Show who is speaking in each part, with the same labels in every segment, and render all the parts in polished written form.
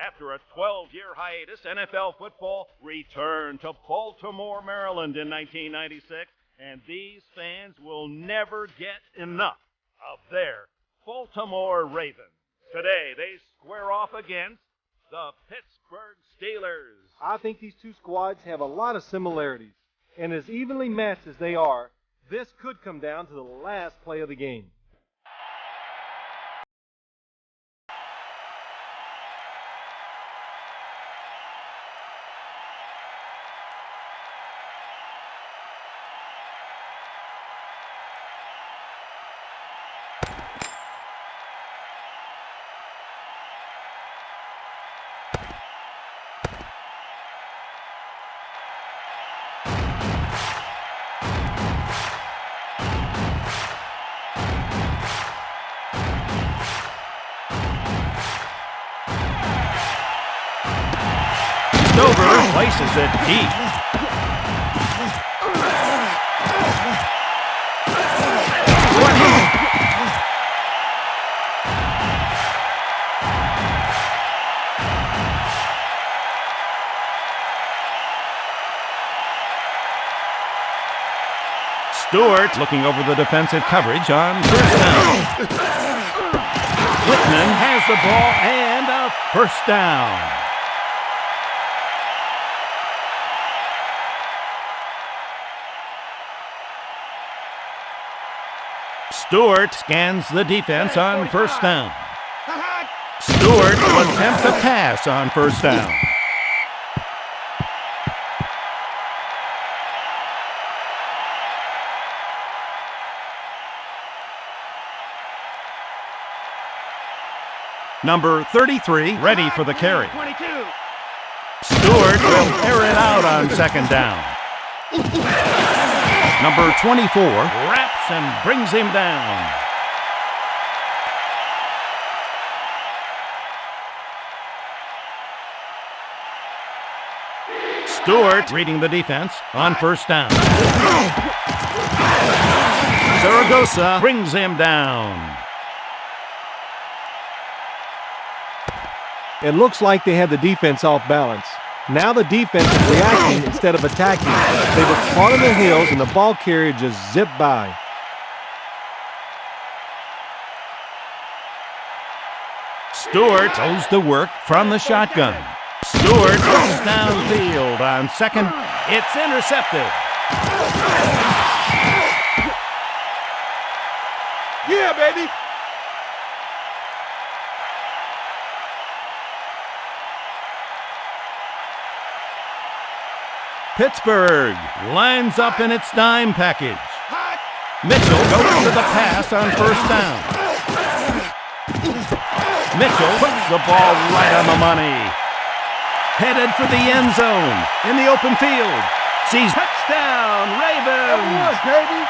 Speaker 1: After a 12-year hiatus, NFL football returned to Baltimore, Maryland in 1996, and these fans will never get enough of their Baltimore Ravens. Today, they square off against the Pittsburgh Steelers.
Speaker 2: I think these two squads have a lot of similarities, and as evenly matched as they are, this could come down to the last play of the game.
Speaker 1: Stover places it deep. Stewart looking over the defensive coverage on first down. Whitman has the ball and a first down. Stewart scans the defense on first down. Stewart will attempt a pass on first down. Number 33 ready for the carry. Stewart will air it out on second down. Number 24 wraps and brings him down. Stewart reading the defense on first down. Zaragoza brings him down.
Speaker 2: It looks like they had the defense off balance. Now the defense is reacting instead of attacking. They were caught in the heels and the ball carrier just zipped by.
Speaker 1: Stewart goes to work from the shotgun. Stewart goes downfield on second. It's intercepted.
Speaker 2: Yeah, baby!
Speaker 1: Pittsburgh lines up in its dime package. Mitchell goes to the pass on first down. Mitchell puts the ball right on the money. Headed for the end zone in the open field. Sees touchdown, Ravens!
Speaker 2: Baby!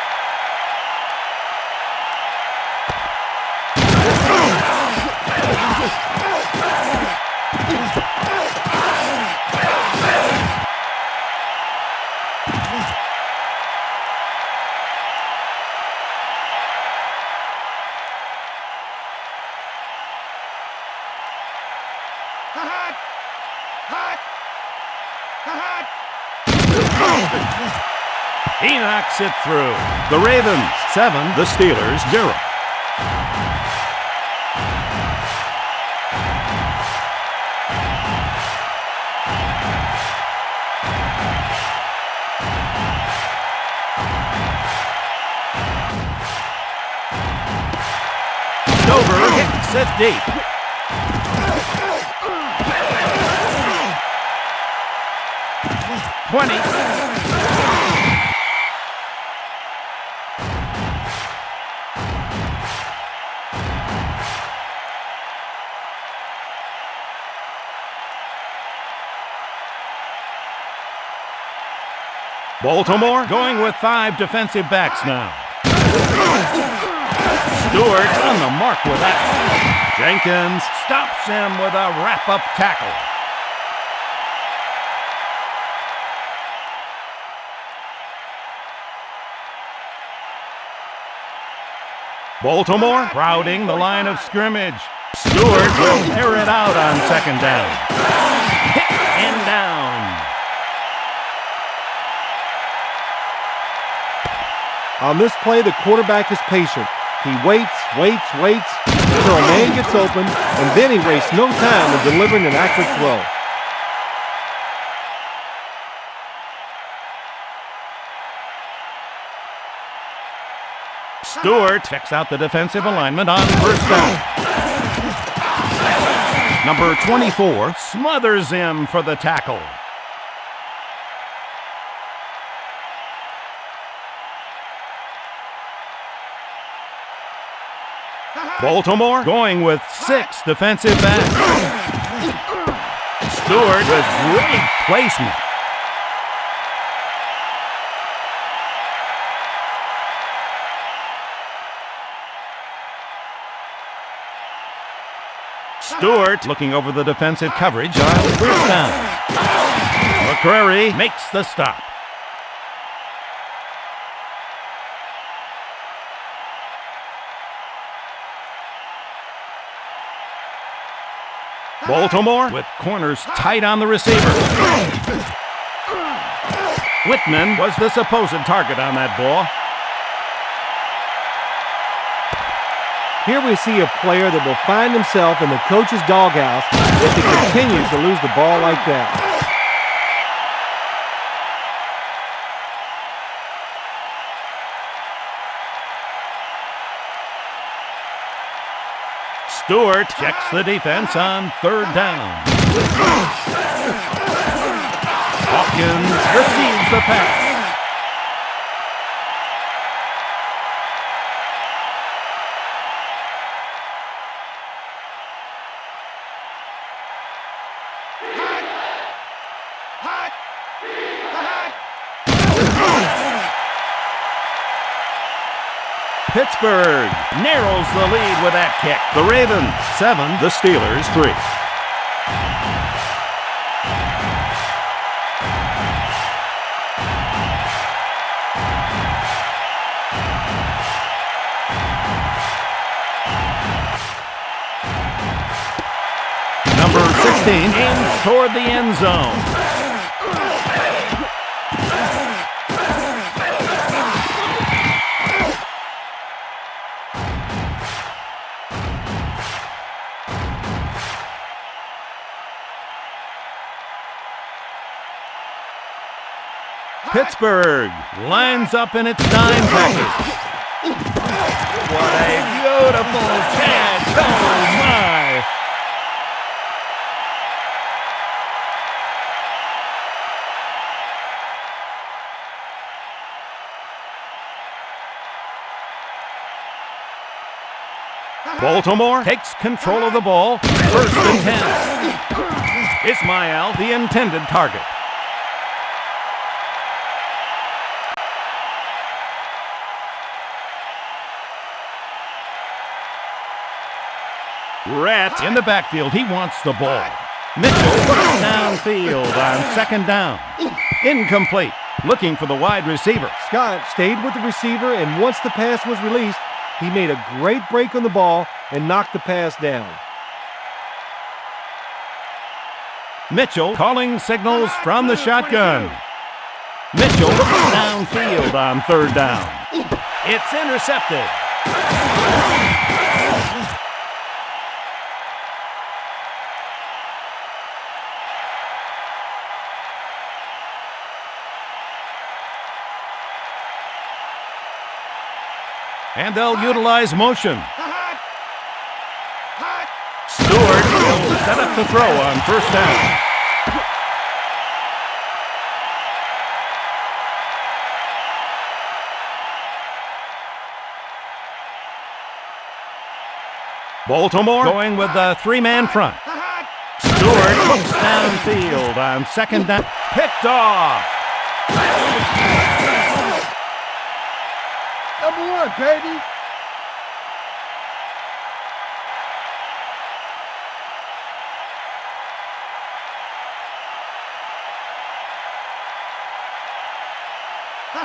Speaker 1: He knocks it through. The Ravens 7, the Steelers 0. Stover hits it deep. Baltimore going with 5 defensive backs now. Stewart on the mark with that. Jenkins stops him with a wrap-up tackle. Baltimore crowding the line of scrimmage. Stewart will air it out on second down. Hit and down.
Speaker 2: On this play, the quarterback is patient. He waits until a man gets open, and then he wastes no time in delivering an accurate throw.
Speaker 1: Stewart checks out the defensive alignment on first down. Number 24 smothers him for the tackle. Baltimore going with 6 defensive backs. Stewart with great placement. Stewart looking over the defensive coverage on first down. McCrary makes the stop. Baltimore with corners tight on the receiver. Whitman was the supposed target on that ball.
Speaker 2: Here we see a player that will find himself in the coach's doghouse if he continues to lose the ball like that.
Speaker 1: Stewart checks the defense on third down. Hawkins receives the pass. Pittsburgh narrows the lead with that kick. The Ravens 7, the Steelers 3. Number 16 aims toward the end zone. Pittsburgh lines up in its dime package. What a beautiful catch! Oh my! Baltimore takes control of the ball. First and 10. Ismail, the intended target. Rat in the backfield. He wants the ball. Mitchell looks downfield on second down. Incomplete. Looking for the wide receiver.
Speaker 2: Scott stayed with the receiver, and once the pass was released, he made a great break on the ball and knocked the pass down.
Speaker 1: Mitchell calling signals from the shotgun. Mitchell looks downfield on third down. It's intercepted. And they'll utilize motion. Stewart will set up the throw on first down. Baltimore going with the three-man front. Stewart looks downfield on second down. Picked off.
Speaker 2: Number 1, baby.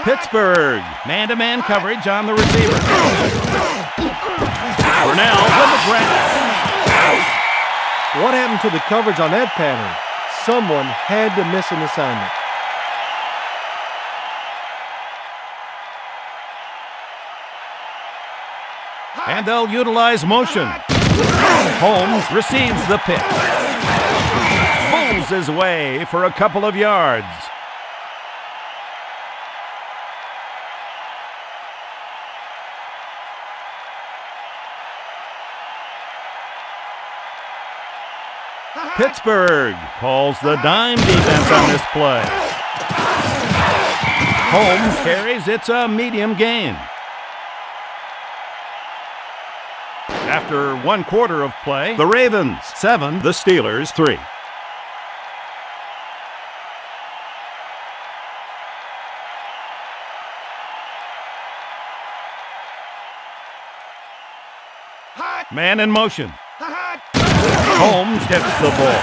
Speaker 1: Pittsburgh, man-to-man coverage on the receiver. Burnell with the grab.
Speaker 2: What happened to the coverage on that pattern? Someone had to miss an assignment.
Speaker 1: And they'll utilize motion. Holmes receives the pitch. Pulls his way for a couple of yards. Pittsburgh calls the dime defense on this play. Holmes carries. It's a medium gain. After 1 quarter of play, the Ravens 7, the Steelers 3. Man in motion. Holmes hits the ball.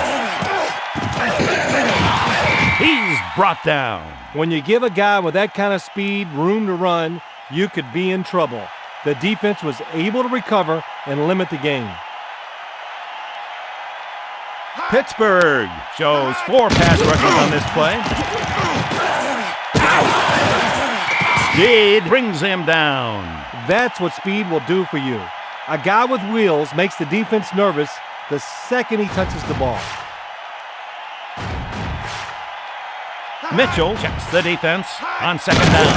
Speaker 1: He's brought down.
Speaker 2: When you give a guy with that kind of speed room to run, you could be in trouble. The defense was able to recover and limit the gain.
Speaker 1: Pittsburgh shows 4 pass rushes on this play. Speed brings him down.
Speaker 2: That's what speed will do for you. A guy with wheels makes the defense nervous the second he touches the ball.
Speaker 1: Mitchell checks the defense on 2nd down.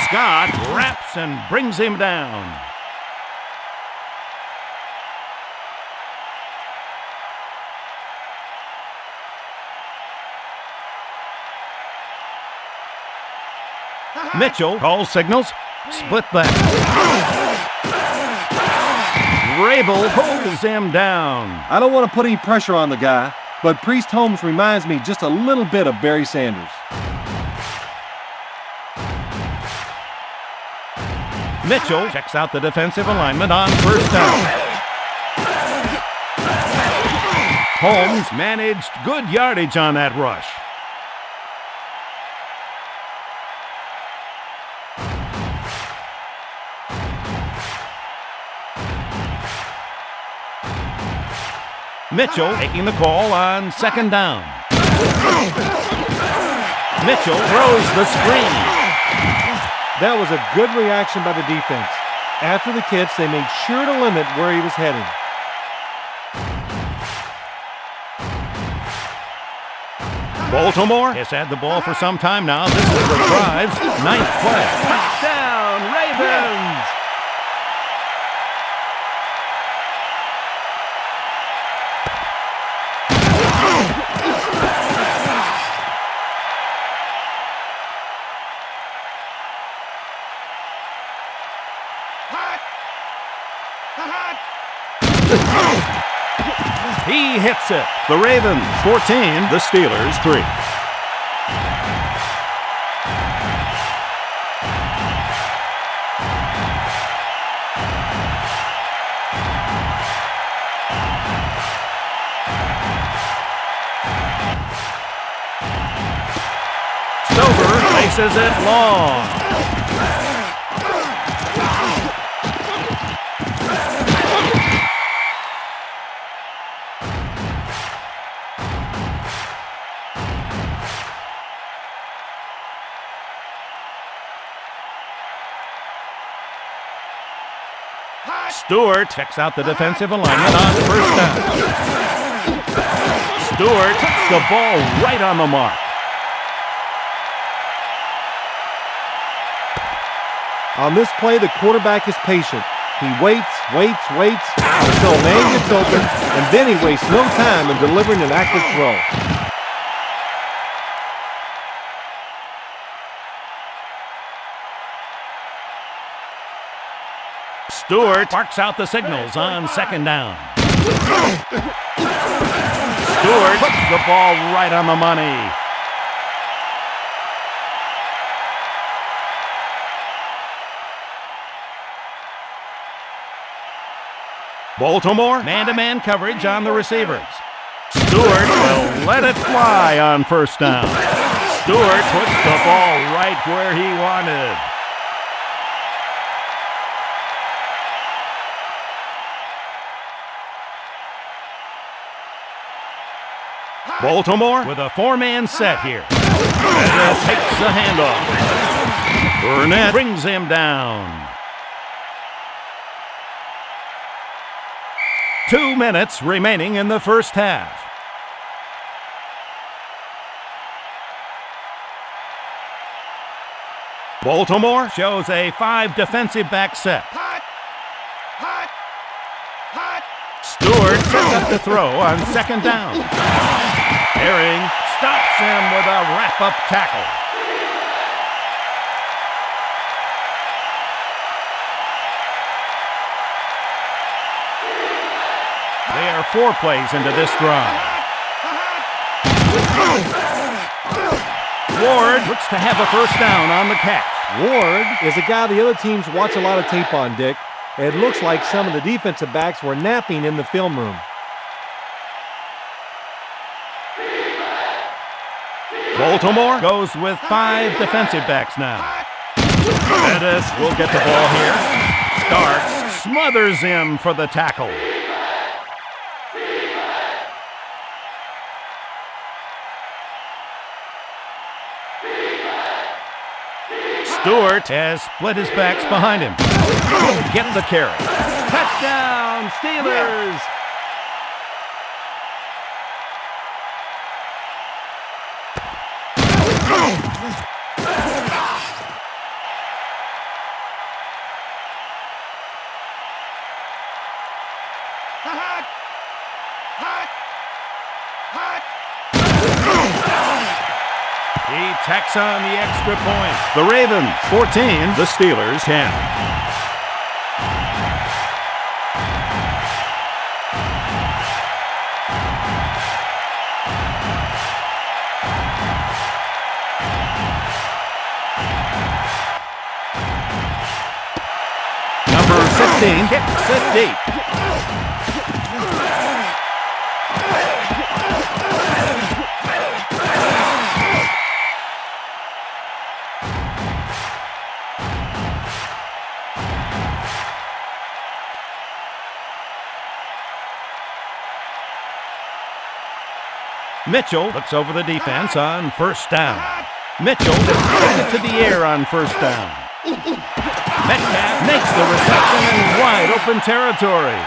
Speaker 1: Scott wraps and brings him down. Mitchell calls signals. Split back. Rabel pulls him down.
Speaker 2: I don't want to put any pressure on the guy, but Priest Holmes reminds me just a little bit of Barry Sanders.
Speaker 1: Mitchell checks out the defensive alignment on 1st down. Holmes managed good yardage on that rush. Mitchell taking the call on 2nd down. Mitchell throws the screen.
Speaker 2: That was a good reaction by the defense. After the catch, they made sure to limit where he was heading.
Speaker 1: Baltimore has had the ball for some time now. This is the drive's 9th play. Touchdown, Ravens! He hits it. The Ravens 14, the Steelers 3. Stover places it long. Stewart checks out the defensive alignment on 1st down. Stewart puts the ball right on the mark.
Speaker 2: On this play, the quarterback is patient. He waits until a man gets open, and then he wastes no time in delivering an accurate throw.
Speaker 1: Stewart marks out the signals on 2nd down. Stewart puts the ball right on the money. Baltimore, man-to-man coverage on the receivers. Stewart will let it fly on 1st down. Stewart puts the ball right where he wanted. Baltimore with a four-man set here. And takes the handoff. Burnett brings him down. 2 minutes remaining in the first half. Baltimore shows a 5 defensive back set. Stewart sets up the throw on second down. Herring stops him with a wrap-up tackle. They are 4 plays into this drive. Ward looks to have a first down on the catch.
Speaker 2: Ward is a guy the other teams watch a lot of tape on, Dick. It looks like some of the defensive backs were napping in the film room.
Speaker 1: Baltimore goes with 5 defensive backs now. Pettis will get the ball here. Starks smothers him for the tackle. Stewart has split his backs behind him. He'll get the carry. Touchdown, Steelers! He tacks on the extra point. The Ravens 14, the Steelers 10. Number 16 kicks it deep. Mitchell looks over the defense on first down. Mitchell gets it to the air on first down. Metcalf makes the reception in wide open territory.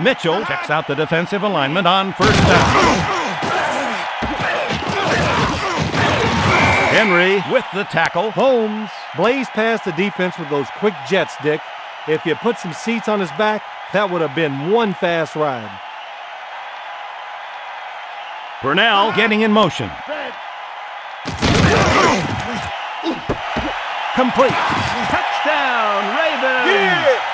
Speaker 1: Mitchell checks out the defensive alignment on first down. Henry with the tackle.
Speaker 2: Holmes blazed past the defense with those quick jets, Dick. If you put some seats on his back, that would have been one fast ride.
Speaker 1: Burnell getting in motion. Complete. Touchdown, Ravens! Yeah!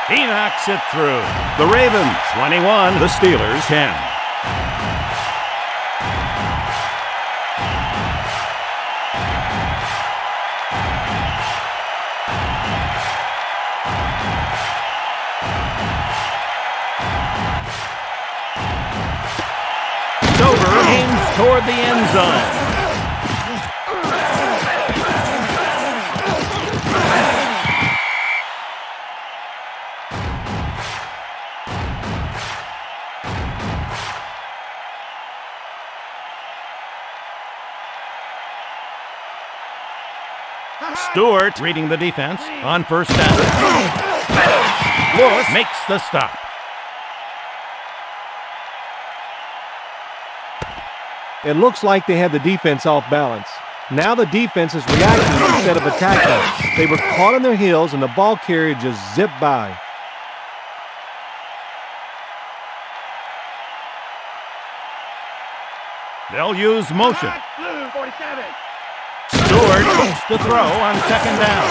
Speaker 1: He knocks it through. The Ravens 21, the Steelers 10. Stover aims toward the end zone. Stewart reading the defense on first down. Lewis makes the stop.
Speaker 2: It looks like they had the defense off balance. Now the defense is reacting instead of attacking. They were caught on their heels and the ball carrier just zipped by.
Speaker 1: They'll use motion. Stewart looks to throw on second down.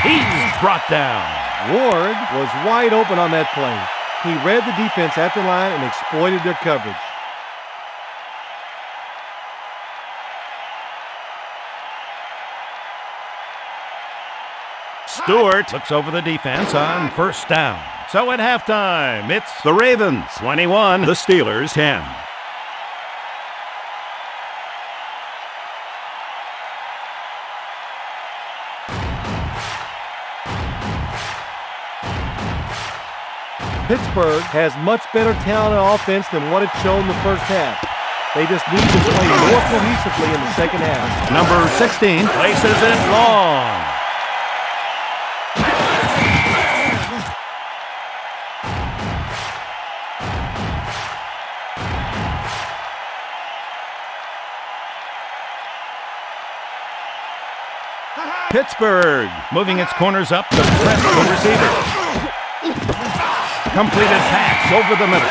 Speaker 1: He's brought down.
Speaker 2: Ward was wide open on that play. He read the defense at the line and exploited their coverage.
Speaker 1: Stewart looks over the defense on first down. So at halftime, it's the Ravens 21, the Steelers 10.
Speaker 2: Pittsburgh has much better talent on offense than what it showed in the first half. They just need to play more cohesively in the second half.
Speaker 1: Number 16 places it long. Pittsburgh moving its corners up to press the receiver. Completed pass over the middle.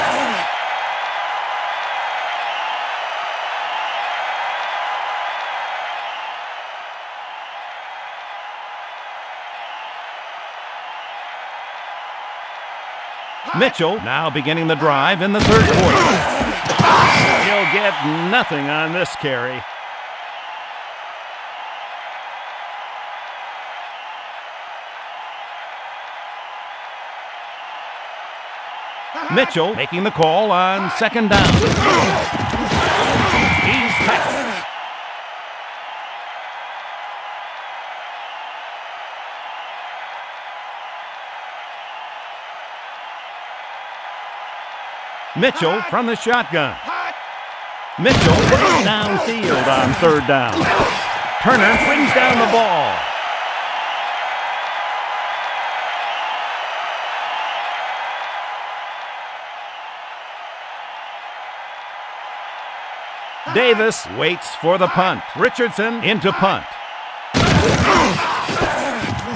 Speaker 1: Mitchell now beginning the drive in the third quarter. He'll get nothing on this carry. Mitchell making the call on second down. He's tackled. Mitchell from the shotgun. Mitchell goes downfield on third down. Turner brings down the ball. Davis waits for the punt. Richardson into punt.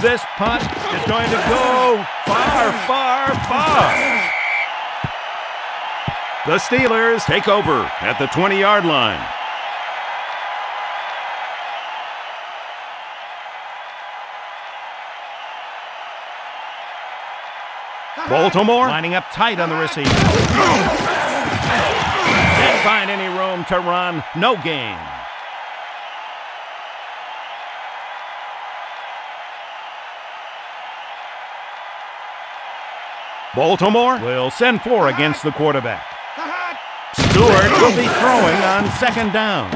Speaker 1: This punt is going to go far, far, far. The Steelers take over at the 20-yard line. Baltimore lining up tight on the receiver. Can't find any room to run. No gain. Baltimore will send 4 against the quarterback. Stewart will be throwing on second down.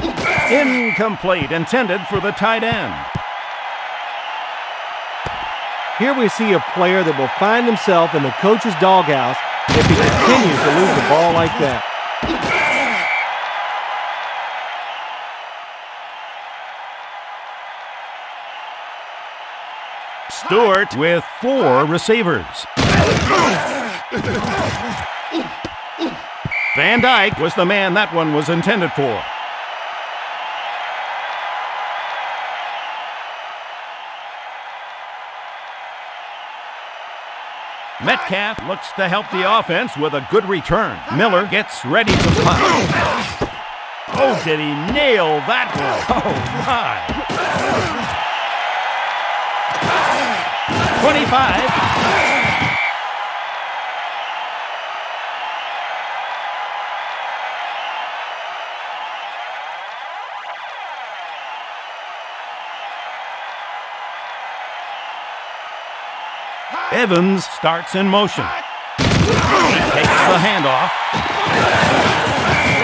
Speaker 1: Incomplete, intended for the tight end.
Speaker 2: Here we see a player that will find himself in the coach's doghouse if he continues to lose the ball like that.
Speaker 1: Stewart with 4 receivers. Van Dyke was the man that one was intended for. Metcalf looks to help the offense with a good return. Miller gets ready to punt. Oh, did he nail that one? Oh, my. 25. Evans starts in motion. Takes the handoff.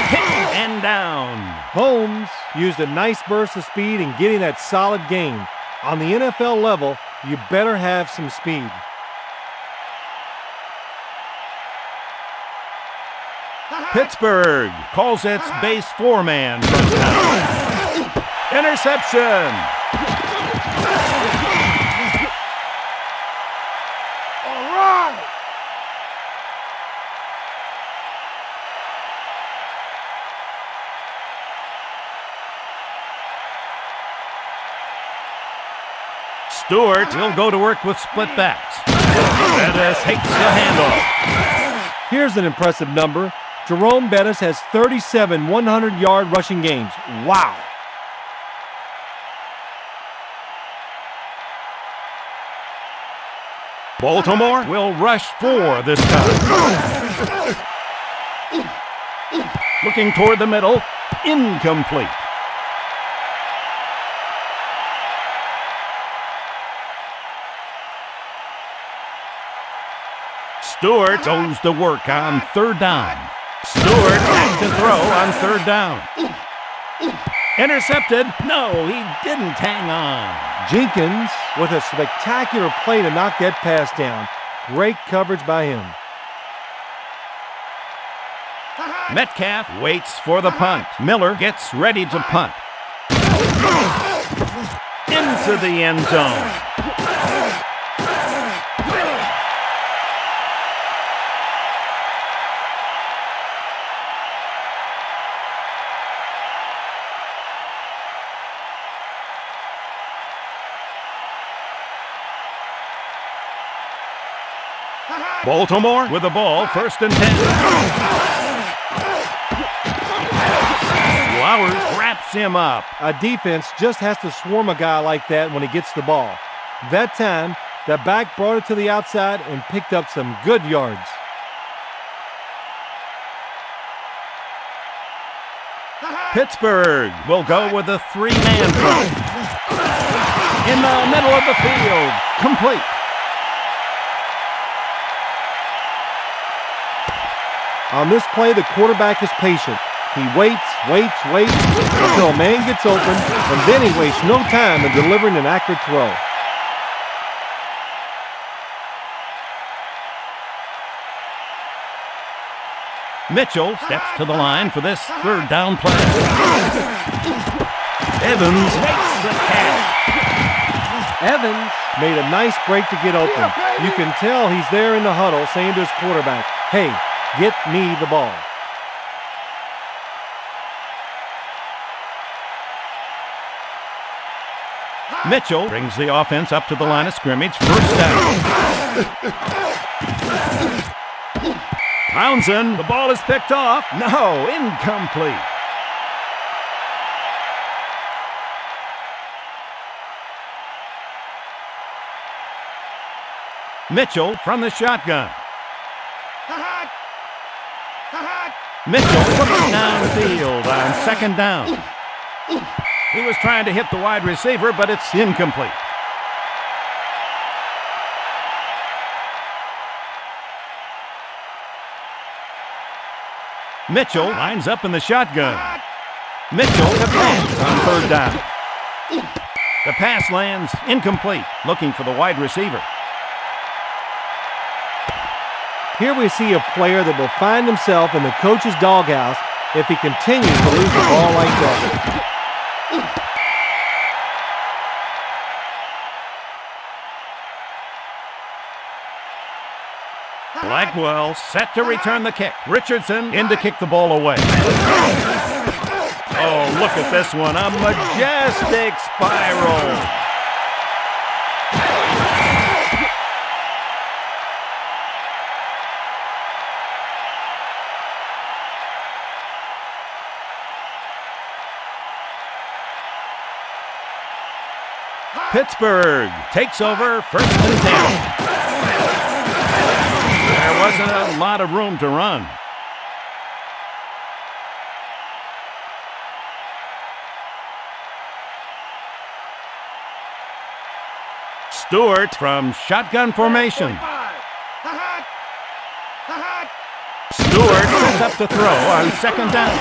Speaker 1: Hit and down.
Speaker 2: Holmes used a nice burst of speed in getting that solid gain. On the NFL level, you better have some speed.
Speaker 1: Pittsburgh calls its base 4-man touchdown. Interception. Stewart will go to work with split backs. Bettis takes the handoff.
Speaker 2: Here's an impressive number. Jerome Bettis has 37 100-yard rushing games. Wow.
Speaker 1: Baltimore will rush 4 this time. Looking toward the middle, incomplete. Stewart goes to work on 3rd down. Stewart back to throw on 3rd down. Intercepted. No, he didn't hang on.
Speaker 2: Jenkins with a spectacular play to knock that pass down. Great coverage by him.
Speaker 1: Metcalf waits for the punt. Miller gets ready to punt. Into the end zone. Baltimore with the ball, 1st and 10. Flowers wraps him up.
Speaker 2: A defense just has to swarm a guy like that when he gets the ball. That time, the back brought it to the outside and picked up some good yards.
Speaker 1: Pittsburgh will go with a 3-man front. In the middle of the field, complete.
Speaker 2: On this play, the quarterback is patient. He waits until a man gets open, and then he wastes no time in delivering an accurate throw.
Speaker 1: Mitchell steps to the line for this 3rd down play. Evans makes the catch.
Speaker 2: Evans made a nice break to get open. You can tell he's there in the huddle saying to his quarterback, "Hey, get me the ball."
Speaker 1: Mitchell brings the offense up to the line of scrimmage. 1st down. Townsend, the ball is picked off. No, incomplete. Mitchell from the shotgun. Mitchell looking downfield on 2nd down. He was trying to hit the wide receiver, but it's incomplete. Mitchell lines up in the shotgun. Mitchell to pass on 3rd down. The pass lands incomplete, looking for the wide receiver.
Speaker 2: Here we see a player that will find himself in the coach's doghouse if he continues to lose the ball like that.
Speaker 1: Blackwell set to return the kick. Richardson in to kick the ball away. Oh, look at this one. A majestic spiral. Pittsburgh takes over 1st and 10. There wasn't a lot of room to run. Stewart from shotgun formation. Stewart sets up the throw on 2nd down.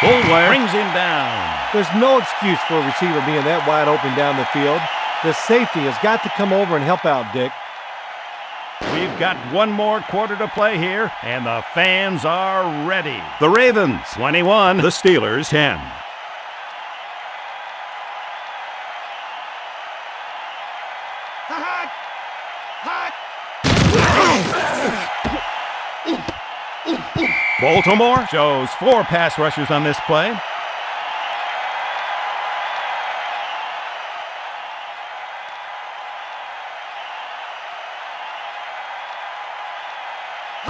Speaker 1: Bullware brings him down.
Speaker 2: There's no excuse for a receiver being that wide open down the field. The safety has got to come over and help out, Dick.
Speaker 1: We've got one more quarter to play here, and the fans are ready. The Ravens, 21, the Steelers, 10. Baltimore shows 4 pass rushers on this play.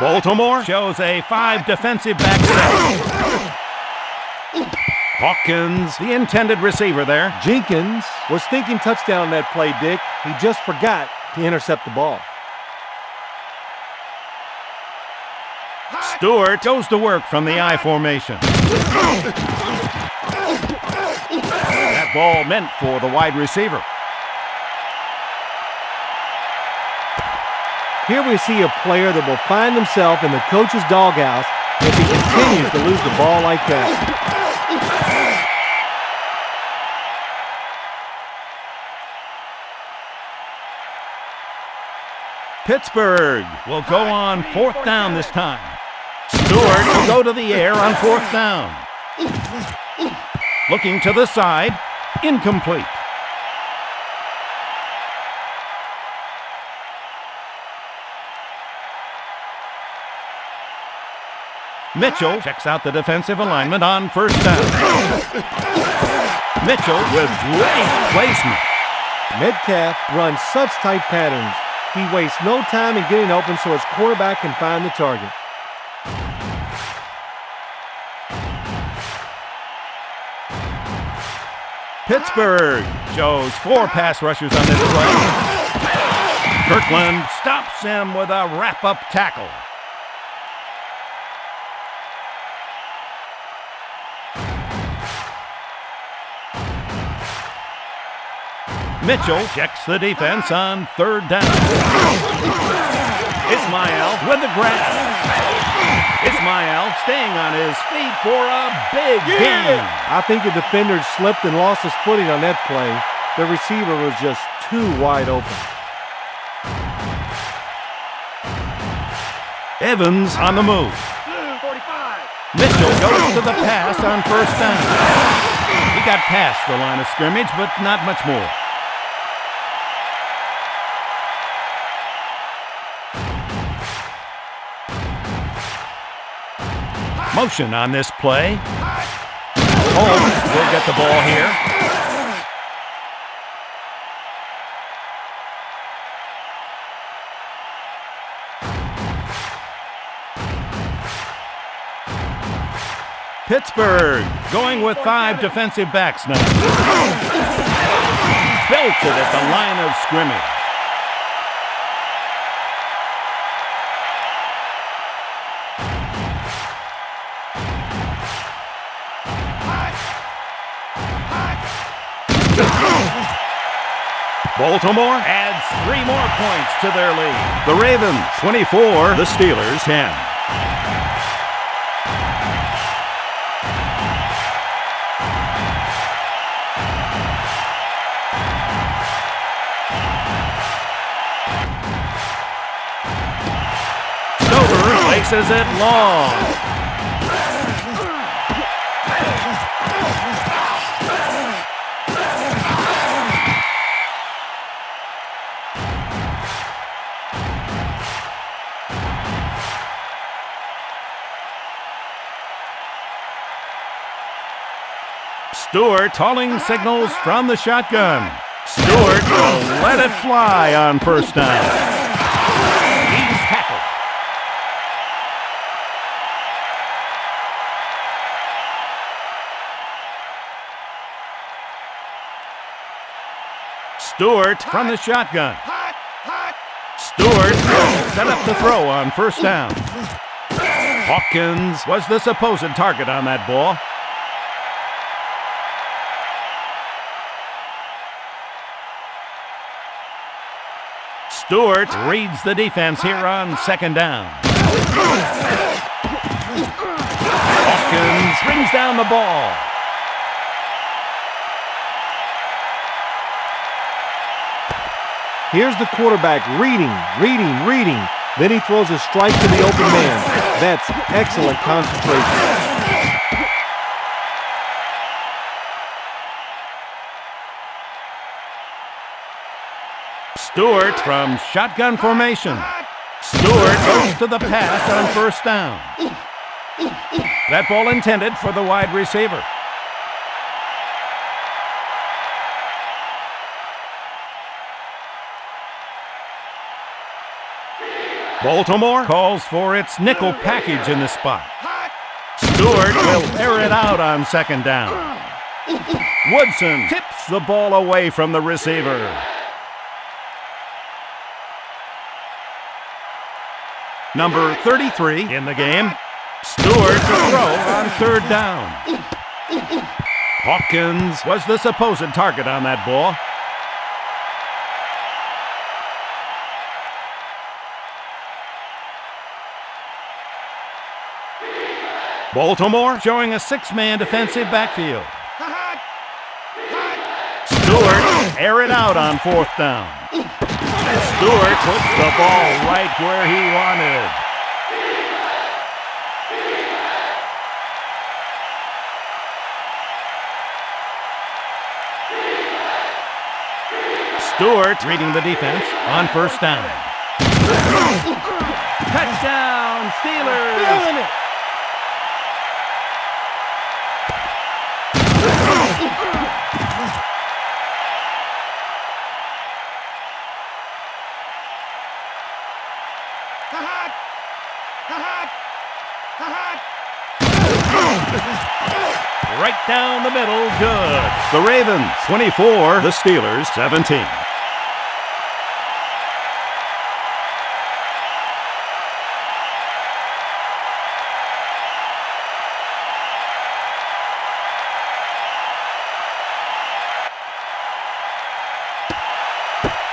Speaker 1: Baltimore shows a 5 defensive back set. Hawkins, the intended receiver there.
Speaker 2: Jenkins was thinking touchdown on that play, Dick. He just forgot to intercept the ball.
Speaker 1: Stewart goes to work from the I formation. That ball meant for the wide receiver.
Speaker 2: Here we see a player that will find himself in the coach's doghouse if he continues to lose the ball like that.
Speaker 1: Pittsburgh will go on 4th down this time. Stewart will go to the air on 4th down. Looking to the side, incomplete. Mitchell checks out the defensive alignment on 1st down. Mitchell with great placement.
Speaker 2: Metcalf runs such tight patterns. He wastes no time in getting open so his quarterback can find the target.
Speaker 1: Pittsburgh shows 4 pass rushers on this play. Kirkland stops him with a wrap-up tackle. Mitchell checks the defense on 3rd down. Ismail with the grab. Ismail staying on his feet for a big gain.
Speaker 2: I think the defender slipped and lost his footing on that play. The receiver was just too wide open.
Speaker 1: Evans on the move. 45. Mitchell goes to the pass on 1st down. He got past the line of scrimmage, but not much more. Motion on this play. Holmes will get the ball here. Pittsburgh going with 5 defensive backs now. Belted at the line of scrimmage. Baltimore adds 3 more points to their lead. The Ravens 24, the Steelers 10. Stover places it long. Stewart calling signals from the shotgun. Stewart will let it fly on 1st down. He's tackled. Stewart from the shotgun. Stewart will set up the throw on 1st down. Hawkins was the supposed target on that ball. Stewart reads the defense here on 2nd down. Hawkins brings down the ball.
Speaker 2: Here's the quarterback reading. Then he throws a strike to the open man. That's excellent concentration.
Speaker 1: Stewart from shotgun formation. Stewart goes to the pass on 1st down. That ball intended for the wide receiver. Baltimore calls for its nickel package in the spot. Stewart will air it out on 2nd down. Woodson tips the ball away from the receiver. Number 33 in the game. Stewart to throw on third down. Hawkins was the supposed target on that ball. Baltimore showing a 6-man defensive backfield. Stewart air it out on fourth down. And Stewart puts the ball right where he wanted. Stewart reading the defense on first down. Touchdown, Steelers! Right down the middle, good. The Ravens 24, the Steelers 17.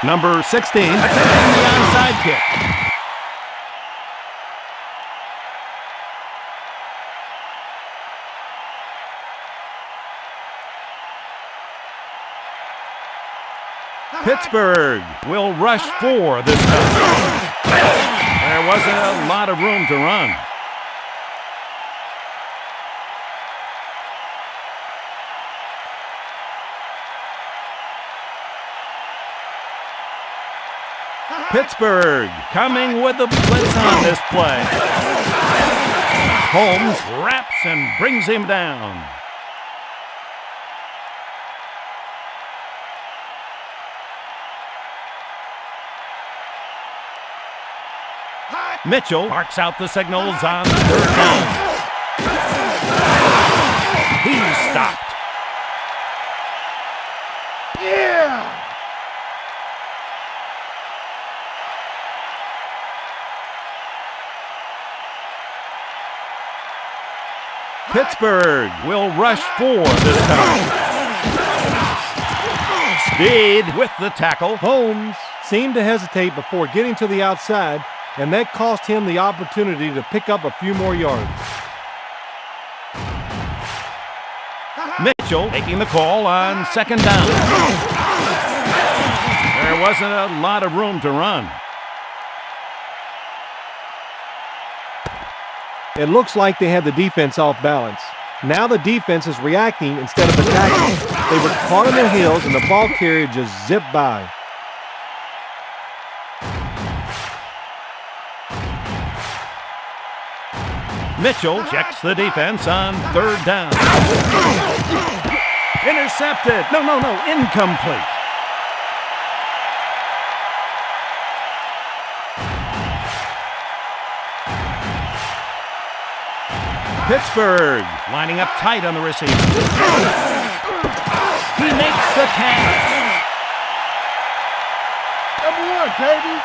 Speaker 1: Number 16, attempting the onside kick. Pittsburgh will rush 4 this time. There wasn't a lot of room to run. Pittsburgh coming with the blitz on this play. Holmes wraps and brings him down. Mitchell marks out the signals on third down. He's stopped. Yeah! Pittsburgh will rush 4 this time. Speed with the tackle.
Speaker 2: Holmes seemed to hesitate before getting to the outside, and that cost him the opportunity to pick up a few more yards.
Speaker 1: Mitchell taking the call on second down. There wasn't a lot of room to run.
Speaker 2: It looks like they had the defense off balance. Now the defense is reacting instead of attacking. They were caught on their heels, and the ball carrier just zipped by.
Speaker 1: Mitchell checks the defense on third down. Intercepted. No, incomplete. Pittsburgh lining up tight on the receiver. He makes the catch.
Speaker 2: Number 1, baby.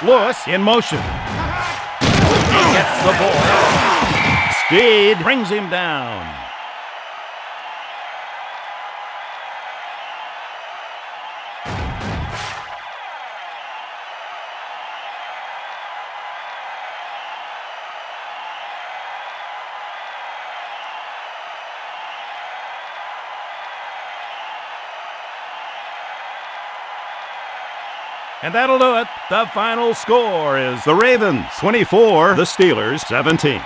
Speaker 1: Lewis in motion. He gets the ball. Speed brings him down. And that'll do it. The final score is the Ravens 24, the Steelers 17.